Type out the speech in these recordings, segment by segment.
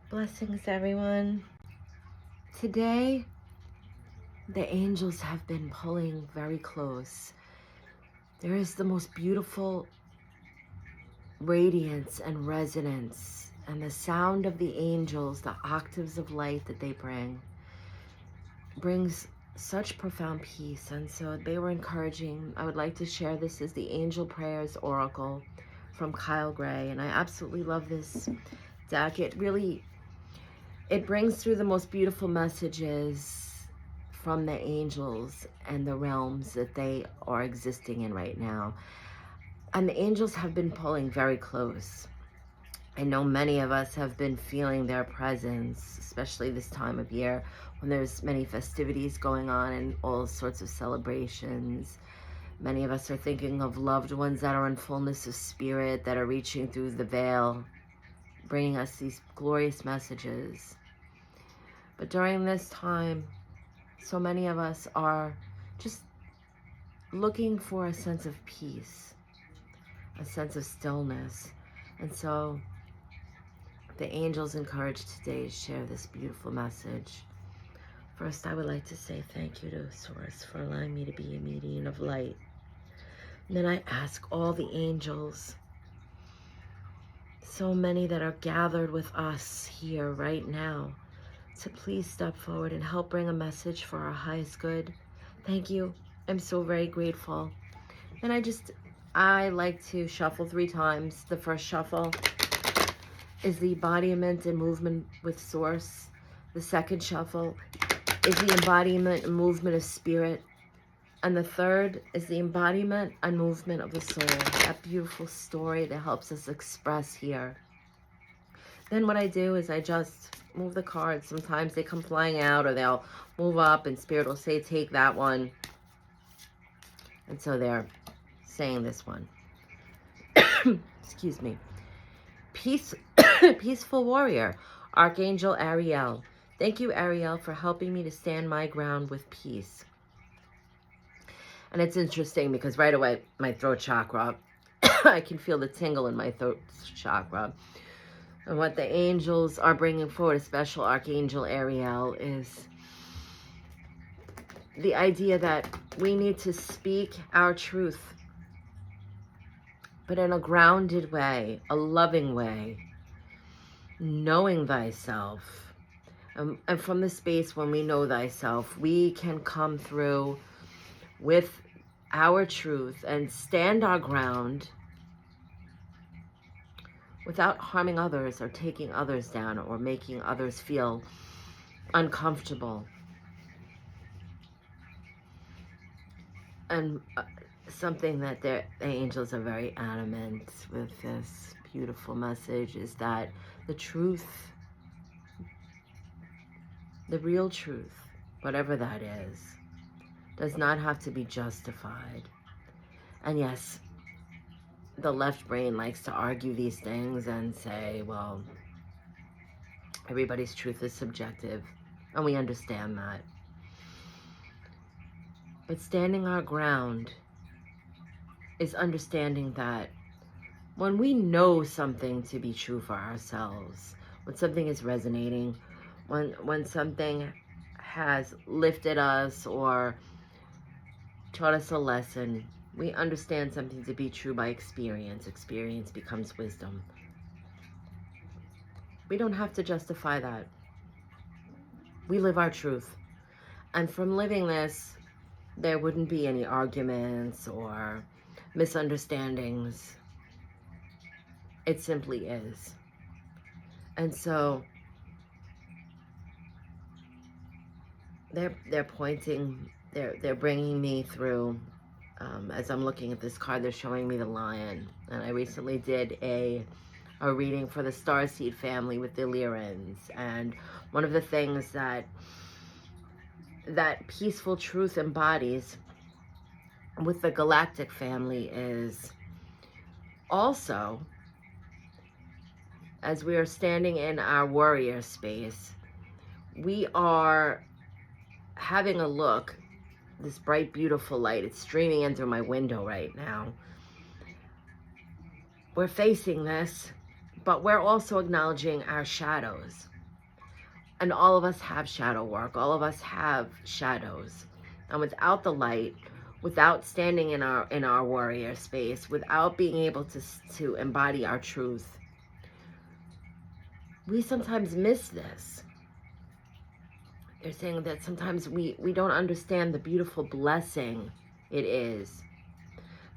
Blessings, everyone. Today, the angels have been pulling very close. There is the most beautiful radiance and resonance, and the sound of the angels, the octaves of light that they bring, brings such profound peace. And so they were encouraging. I would like to share this as the Angel Prayers Oracle from Kyle Gray, and I absolutely love this deck. It brings through the most beautiful messages from the angels and the realms that they are existing in right now. And the angels have been pulling very close. I know many of us have been feeling their presence, especially this time of year when there's many festivities going on and all sorts of celebrations. Many of us are thinking of loved ones that are in fullness of spirit, that are reaching through the veil, bringing us these glorious messages. But during this time, so many of us are just looking for a sense of peace, a sense of stillness. And so the angels encourage today to share this beautiful message. First, I would like to say thank you to Source for allowing me to be a medium of light. And then I ask all the angels, so many that are gathered with us here right now, to please step forward and help bring a message for our highest good. Thank you. I'm so very grateful. And I like to shuffle 3 times. The first shuffle is the embodiment and movement with Source. The second shuffle is the embodiment and movement of spirit. And the third is the embodiment and movement of the soul. That beautiful story that helps us express here. Then what I do is I just move the cards. Sometimes they come flying out or they'll move up and Spirit will say, take that one. And so they're saying this one. Excuse me. Peaceful warrior, Archangel Ariel. Thank you, Ariel, for helping me to stand my ground with peace. And it's interesting because right away, my throat chakra, I can feel the tingle in my throat chakra. And what the angels are bringing forward, a special Archangel Ariel, is the idea that we need to speak our truth, but in a grounded way, a loving way, knowing thyself. And from the space when we know thyself, we can come through with our truth and stand our ground without harming others or taking others down or making others feel uncomfortable. And something that the angels are very adamant with this beautiful message is that the truth, the real truth, whatever that is, does not have to be justified. And yes, the left brain likes to argue these things and say, well, everybody's truth is subjective, and we understand that. But standing our ground is understanding that when we know something to be true for ourselves, when something is resonating, when something has lifted us or taught us a lesson, we understand something to be true by experience. Experience becomes wisdom. We don't have to justify that. We live our truth. And from living this, there wouldn't be any arguments or misunderstandings. It simply is. And so they're pointing, they're bringing me through. As I'm looking at this card, they're showing me the lion. And I recently did a reading for the Starseed family with the Lyrans. And one of the things that peaceful truth embodies with the galactic family is also, as we are standing in our warrior space, we are having a look, this bright, beautiful light, it's streaming in through my window right now. We're facing this, but we're also acknowledging our shadows. And all of us have shadow work. All of us have shadows. And without the light, without standing in our warrior space, without being able to embody our truth, we sometimes miss this. They're saying that sometimes we don't understand the beautiful blessing it is.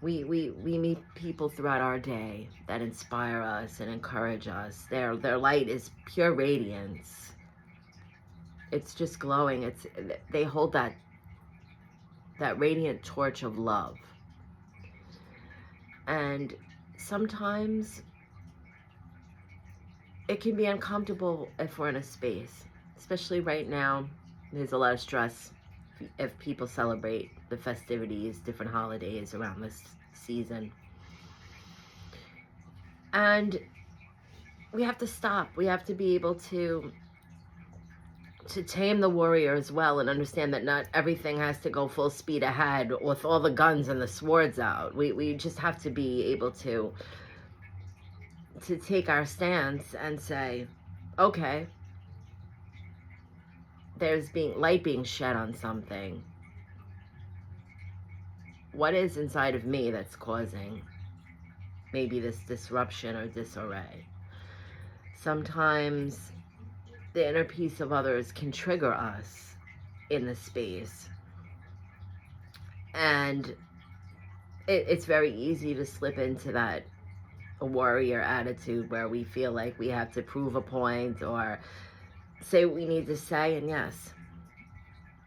We meet people throughout our day that inspire us and encourage us. Their light is pure radiance. It's just glowing. They hold that radiant torch of love. And sometimes it can be uncomfortable if we're in a space, especially right now. There's a lot of stress if people celebrate the festivities, different holidays around this season. And we have to stop. We have to be able to tame the warrior as well, and understand that not everything has to go full speed ahead with all the guns and the swords out. We just have to be able to take our stance and say, okay, there's light being shed on something. What is inside of me that's causing maybe this disruption or disarray? Sometimes the inner peace of others can trigger us in the space. And it's very easy to slip into that warrior attitude where we feel like we have to prove a point or say what we need to say. And yes,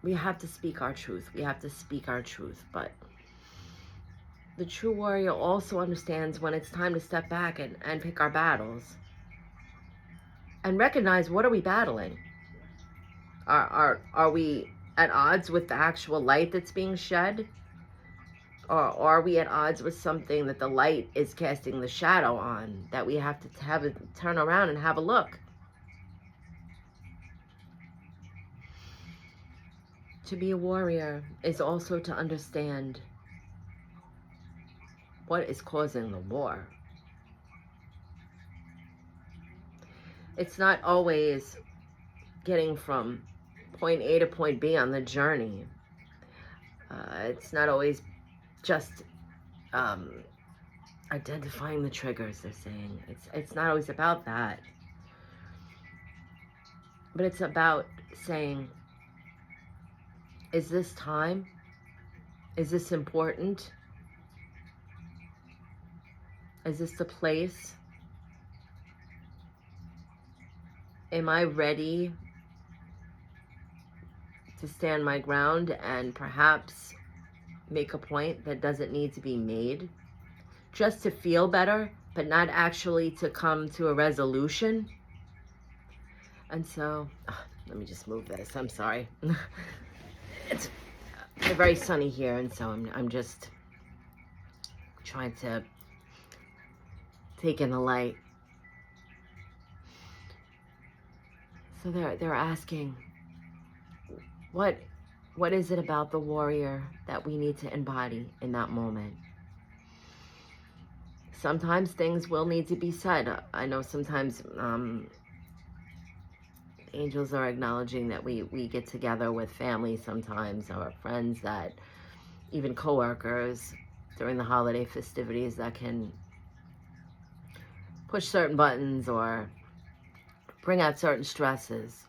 we have to speak our truth. We have to speak our truth. But the true warrior also understands when it's time to step back and pick our battles. And recognize, what are we battling? Are we at odds with the actual light that's being shed? Or are we at odds with something that the light is casting the shadow on, that we have to have it turn around and have a look? To be a warrior is also to understand what is causing the war. It's not always getting from point A to point B on the journey. It's not always just identifying the triggers, they're saying. It's not always about that. But it's about saying, is this time? Is this important? Is this the place? Am I ready to stand my ground and perhaps make a point that doesn't need to be made, just to feel better, but not actually to come to a resolution? And so, let me just move this. I'm sorry. It's very sunny here, and so I'm just trying to take in the light. So they're asking, what is it about the warrior that we need to embody in that moment? Sometimes things will need to be said. I know sometimes angels are acknowledging that we get together with family sometimes, or friends, that even coworkers during the holiday festivities, that can push certain buttons or bring out certain stresses.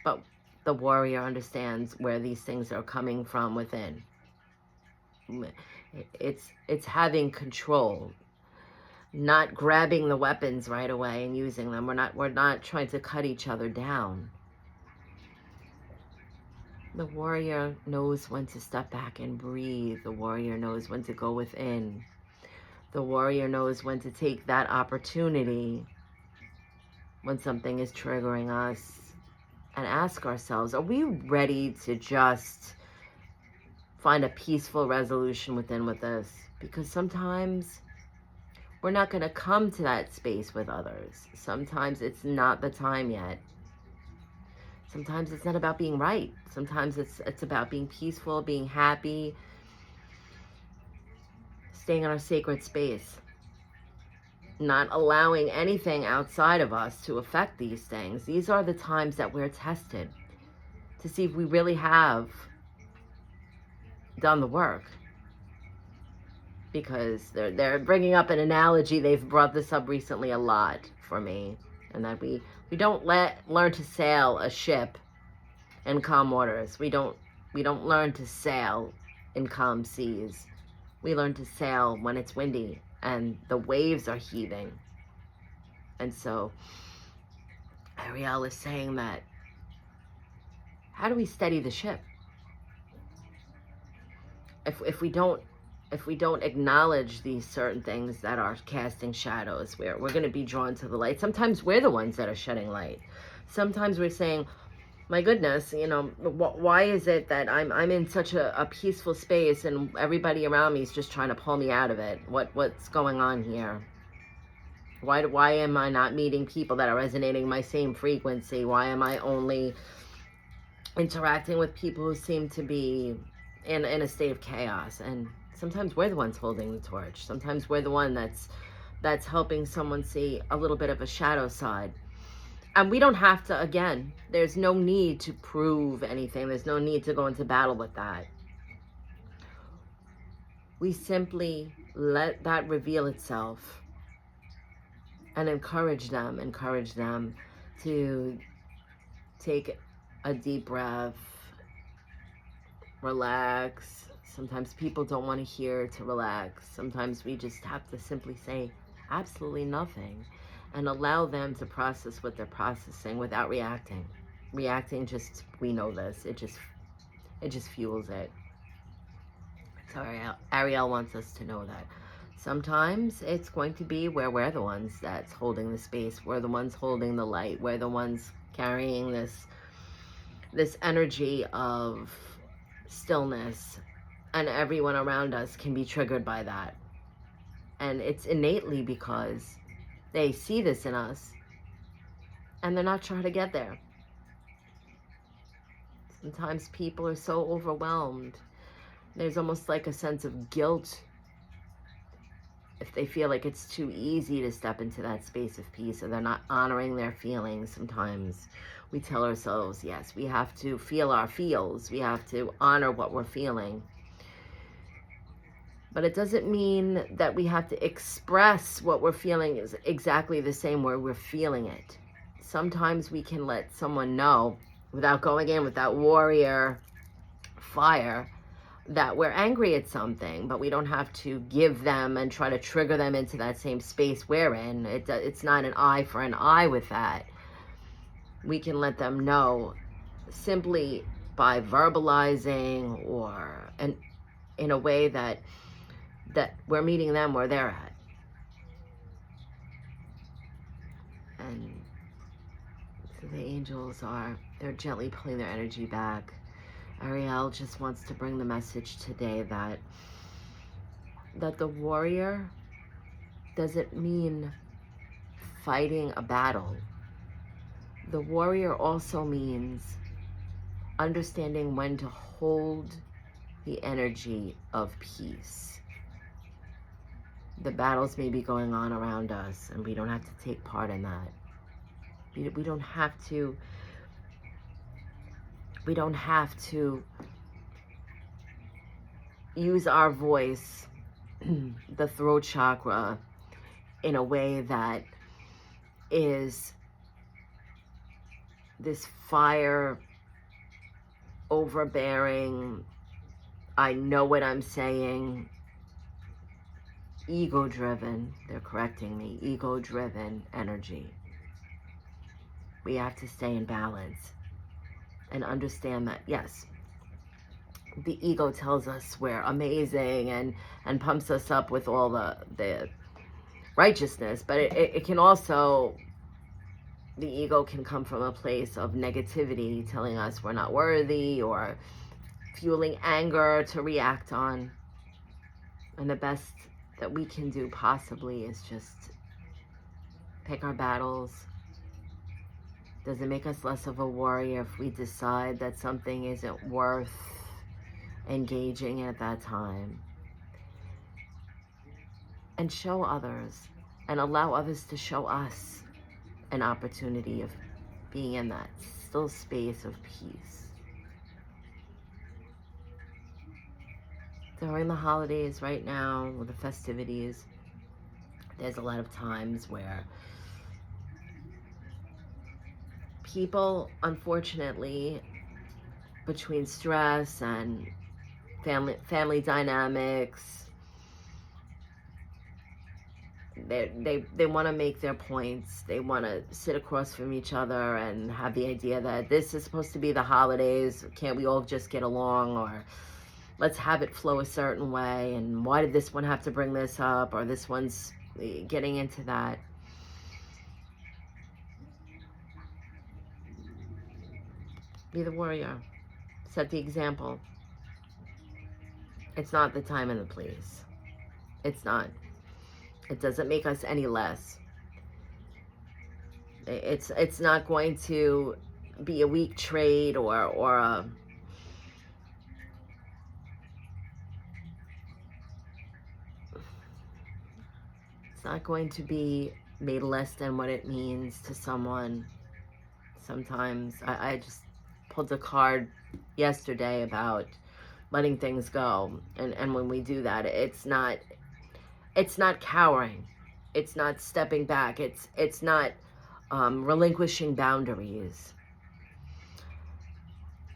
But the warrior understands where these things are coming from within. It's having control, not grabbing the weapons right away and using them. We're not trying to cut each other down. The warrior knows when to step back and breathe. The warrior knows when to go within. The warrior knows when to take that opportunity when something is triggering us, and ask ourselves, are we ready to just find a peaceful resolution within with this? Because sometimes we're not going to come to that space with others. Sometimes it's not the time yet. Sometimes it's not about being right. Sometimes it's about being peaceful, being happy, staying in our sacred space. not allowing anything outside of us to affect these things. These are the times that we're tested to see if we really have done the work. Because they're bringing up an analogy. They've brought this up recently a lot for me, and that we don't learn to sail a ship in calm waters. We don't learn to sail in calm seas. We learn to sail when it's windy and the waves are heaving. And so Ariel is saying that, how do we steady the ship? If we don't acknowledge these certain things that are casting shadows, we're going to be drawn to the light. Sometimes we're the ones that are shedding light. Sometimes we're saying, my goodness, you know, why is it that I'm in such a peaceful space and everybody around me is just trying to pull me out of it? What's going on here? Why am I not meeting people that are resonating my same frequency? Why am I only interacting with people who seem to be in a state of chaos? And sometimes we're the ones holding the torch. Sometimes we're the one that's helping someone see a little bit of a shadow side. And we don't have to, again, there's no need to prove anything. There's no need to go into battle with that. We simply let that reveal itself and encourage them to take a deep breath, relax. Sometimes people don't want to hear to relax. Sometimes we just have to simply say absolutely nothing and allow them to process what they're processing without reacting. Reacting just, we know this, it just fuels it. So Ariel wants us to know that sometimes it's going to be where we're the ones that's holding the space. We're the ones holding the light. We're the ones carrying this energy of stillness, and everyone around us can be triggered by that. And it's innately because they see this in us and they're not sure how to get there. Sometimes people are so overwhelmed. There's almost like a sense of guilt if they feel like it's too easy to step into that space of peace, or they're not honoring their feelings. Sometimes we tell ourselves, yes, we have to feel our feels. We have to honor what we're feeling. But it doesn't mean that we have to express what we're feeling is exactly the same way we're feeling it. Sometimes we can let someone know, without going in with that warrior fire, that we're angry at something, but we don't have to give them and try to trigger them into that same space we're in. It's not an eye for an eye with that. We can let them know simply by verbalizing, or in a way that we're meeting them where they're at. And so the angels they're gently pulling their energy back. Ariel just wants to bring the message today that the warrior doesn't mean fighting a battle. The warrior also means understanding when to hold the energy of peace. The battles may be going on around us, and we don't have to take part in that. We don't have to use our voice, the throat chakra, in a way that is this fire, overbearing, I know what I'm saying, ego-driven, they're correcting me, ego-driven energy. We have to stay in balance and understand that, yes, the ego tells us we're amazing and pumps us up with all the righteousness, but it can also, the ego can come from a place of negativity, telling us we're not worthy, or fueling anger to react on. And the best that we can do possibly is just pick our battles. Doesn't make us less of a warrior if we decide that something isn't worth engaging at that time. And show others and allow others to show us an opportunity of being in that still space of peace. During the holidays right now, with the festivities, there's a lot of times where people, unfortunately, between stress and family dynamics, they want to make their points. They want to sit across from each other and have the idea that this is supposed to be the holidays. Can't we all just get along? Or let's have it flow a certain way. And why did this one have to bring this up? Or this one's getting into that. Be the warrior. Set the example. It's not the time and the place. It's not. It doesn't make us any less. It's not going to be a weak trait or a it's not going to be made less than what it means to someone. Sometimes I just pulled a card yesterday about letting things go, and when we do that, it's not cowering, it's not stepping back, it's not relinquishing boundaries.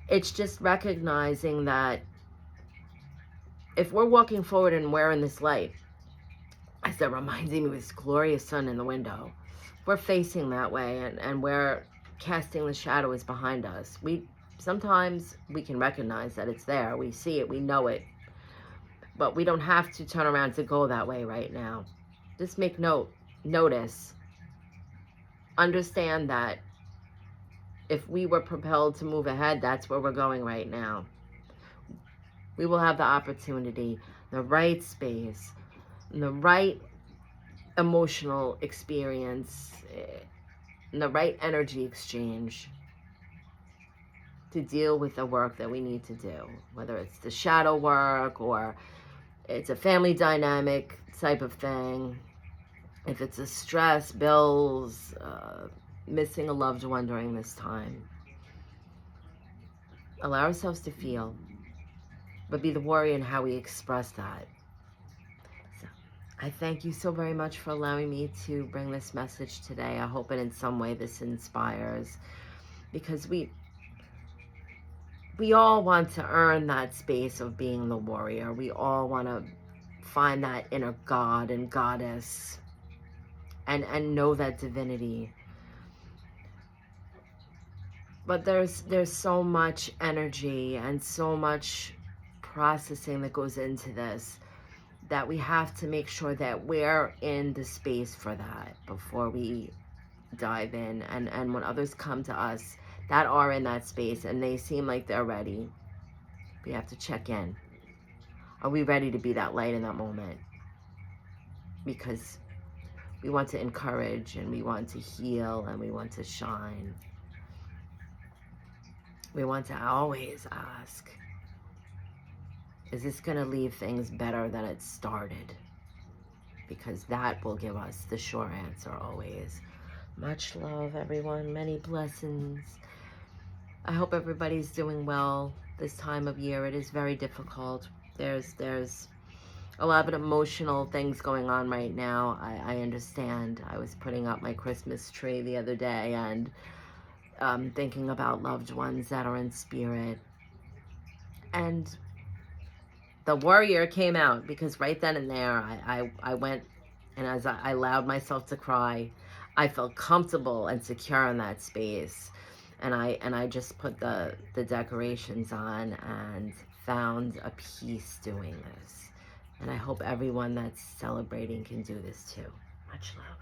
It's just recognizing that if we're walking forward and we're in this light, as they're reminding me of this glorious sun in the window, we're facing that way, and we're casting the shadows behind us. Sometimes we can recognize that it's there. We see it, we know it, but we don't have to turn around to go that way right now. Just make notice. Understand that if we were propelled to move ahead, that's where we're going right now. We will have the opportunity, the right space, the right emotional experience, and the right energy exchange to deal with the work that we need to do, whether it's the shadow work or it's a family dynamic type of thing, if it's a stress, bills, missing a loved one during this time. Allow ourselves to feel, but be the warrior in how we express that. So, I thank you so very much for allowing me to bring this message today. I hope in some way this inspires, because we all want to earn that space of being the warrior. We all want to find that inner god and goddess and know that divinity. But there's so much energy and so much processing that goes into this, that we have to make sure that we're in the space for that before we dive in. And when others come to us that are in that space and they seem like they're ready, we have to check in. Are we ready to be that light in that moment? Because we want to encourage, and we want to heal, and we want to shine. We want to always ask, is this going to leave things better than it started? Because that will give us the sure answer always. Much love, everyone. Many blessings. I hope everybody's doing well this time of year. It is very difficult. There's a lot of emotional things going on right now. I understand. I was putting up my Christmas tree the other day and thinking about loved ones that are in spirit. And the warrior came out, because right then and there I went, and as I allowed myself to cry, I felt comfortable and secure in that space. And I just put the decorations on and found a peace doing this. And I hope everyone that's celebrating can do this too. Much love.